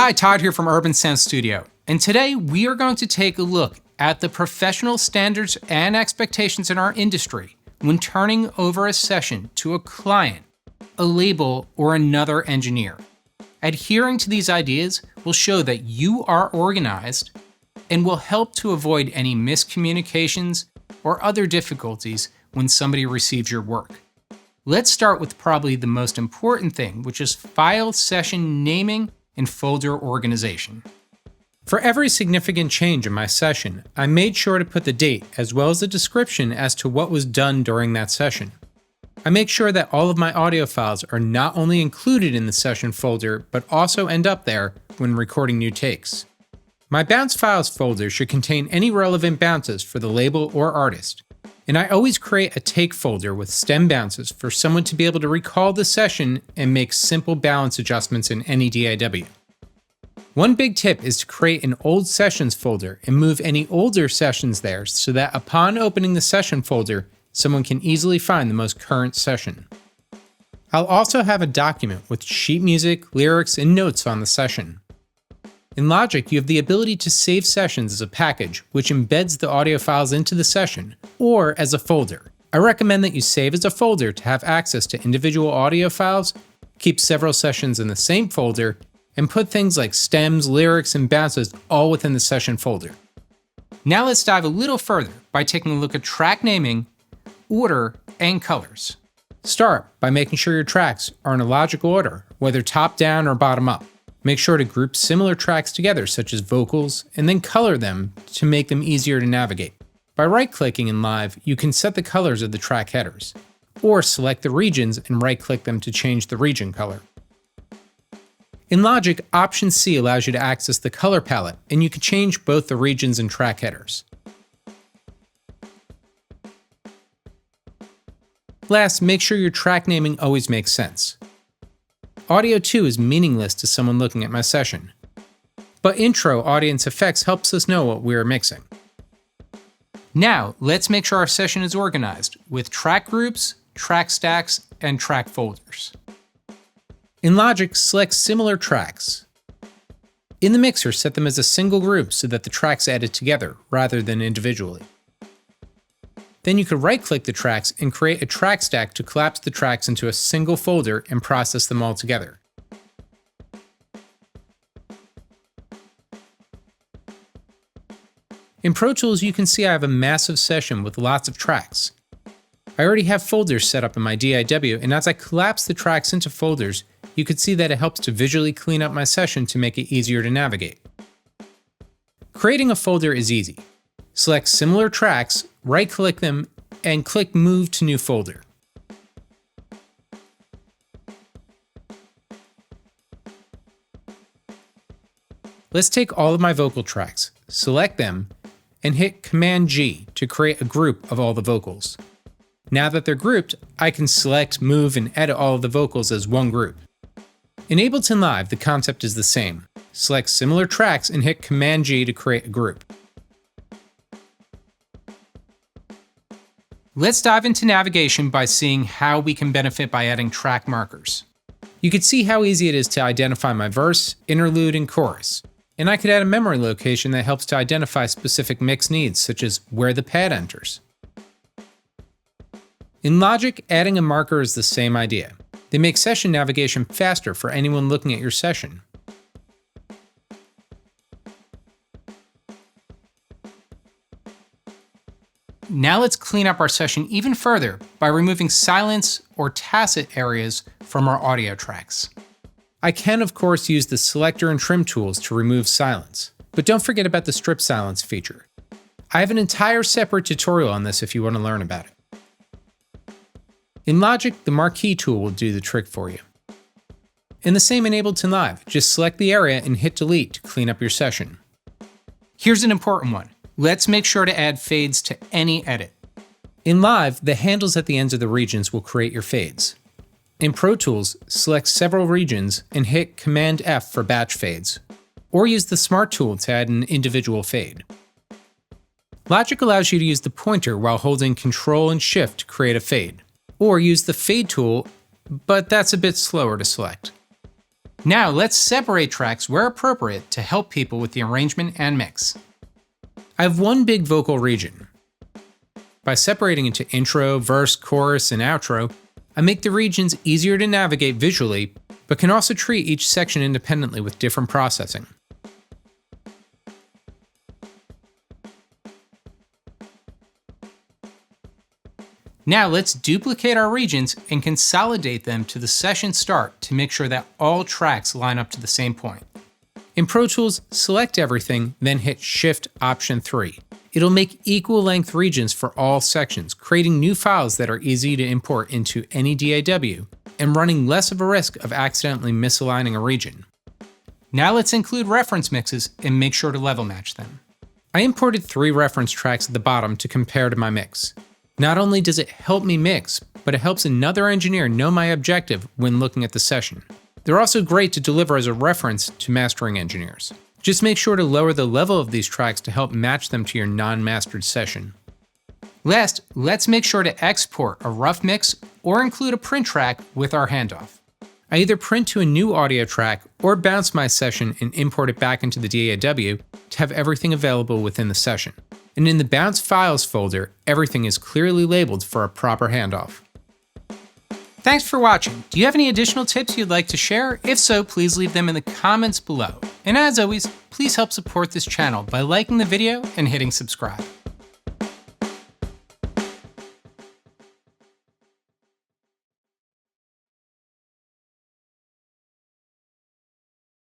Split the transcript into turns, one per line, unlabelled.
Hi, Todd here from Urban Sound Studio, and today we are going to take a look at the professional standards and expectations in our industry when turning over a session to a client, a label, or another engineer. Adhering to these ideas will show that you are organized and will help to avoid any miscommunications or other difficulties when somebody receives your work. Let's start with probably the most important thing, which is file session naming and folder organization. For every significant change in my session, I made sure to put the date as well as a description as to what was done during that session. I make sure that all of my audio files are not only included in the session folder, but also end up there when recording new takes. My bounce files folder should contain any relevant bounces for the label or artist, and I always create a take folder with stem bounces for someone to be able to recall the session and make simple balance adjustments in any DAW. One big tip is to create an old sessions folder and move any older sessions there so that upon opening the session folder, someone can easily find the most current session. I'll also have a document with sheet music, lyrics, and notes on the session. In Logic, you have the ability to save sessions as a package, which embeds the audio files into the session, or as a folder. I recommend that you save as a folder to have access to individual audio files, keep several sessions in the same folder, and put things like stems, lyrics, and bounces all within the session folder. Now let's dive a little further by taking a look at track naming, order, and colors. Start by making sure your tracks are in a logical order, whether top down or bottom up. Make sure to group similar tracks together, such as vocals, and then color them to make them easier to navigate. By right-clicking in Live, you can set the colors of the track headers, or select the regions and right-click them to change the region color. In Logic, Option C allows you to access the color palette, and you can change both the regions and track headers. Last, make sure your track naming always makes sense. Audio 2 is meaningless to someone looking at my session, but intro audience effects helps us know what we're mixing. Now, let's make sure our session is organized with track groups, track stacks, and track folders. In Logic, select similar tracks. In the mixer, set them as a single group so that the tracks added together rather than individually. Then you could right-click the tracks and create a track stack to collapse the tracks into a single folder and process them all together. In Pro Tools, you can see I have a massive session with lots of tracks. I already have folders set up in my DAW, and as I collapse the tracks into folders, you can see that it helps to visually clean up my session to make it easier to navigate. Creating a folder is easy. Select similar tracks, right-click them, and click Move to New Folder. Let's take all of my vocal tracks, select them, and hit Command-G to create a group of all the vocals. Now that they're grouped, I can select, move, and edit all of the vocals as one group. In Ableton Live, the concept is the same. Select similar tracks and hit Command-G to create a group. Let's dive into navigation by seeing how we can benefit by adding track markers. You can see how easy it is to identify my verse, interlude, and chorus. And I could add a memory location that helps to identify specific mix needs, such as where the pad enters. In Logic, adding a marker is the same idea. They make session navigation faster for anyone looking at your session. Now let's clean up our session even further by removing silence or tacit areas from our audio tracks. I can, of course, use the selector and trim tools to remove silence, but don't forget about the strip silence feature. I have an entire separate tutorial on this if you want to learn about it. In Logic, the marquee tool will do the trick for you. And the same in Ableton Live, just select the area and hit delete to clean up your session. Here's an important one. Let's make sure to add fades to any edit. In Live, the handles at the ends of the regions will create your fades. In Pro Tools, select several regions and hit Command F for batch fades, or use the Smart tool to add an individual fade. Logic allows you to use the pointer while holding Control and Shift to create a fade, or use the Fade tool, but that's a bit slower to select. Now let's separate tracks where appropriate to help people with the arrangement and mix. I have one big vocal region. By separating into intro, verse, chorus, and outro, I make the regions easier to navigate visually, but can also treat each section independently with different processing. Now let's duplicate our regions and consolidate them to the session start to make sure that all tracks line up to the same point. In Pro Tools, select everything, then hit Shift-Option-3. It'll make equal length regions for all sections, creating new files that are easy to import into any DAW, and running less of a risk of accidentally misaligning a region. Now let's include reference mixes and make sure to level match them. I imported 3 reference tracks at the bottom to compare to my mix. Not only does it help me mix, but it helps another engineer know my objective when looking at the session. They're also great to deliver as a reference to mastering engineers. Just make sure to lower the level of these tracks to help match them to your non-mastered session. Last, let's make sure to export a rough mix or include a print track with our handoff. I either print to a new audio track or bounce my session and import it back into the DAW to have everything available within the session. And in the Bounce Files folder, everything is clearly labeled for a proper handoff. Thanks for watching. Do you have any additional tips you'd like to share? If so, please leave them in the comments below. And as always, please help support this channel by liking the video and hitting subscribe.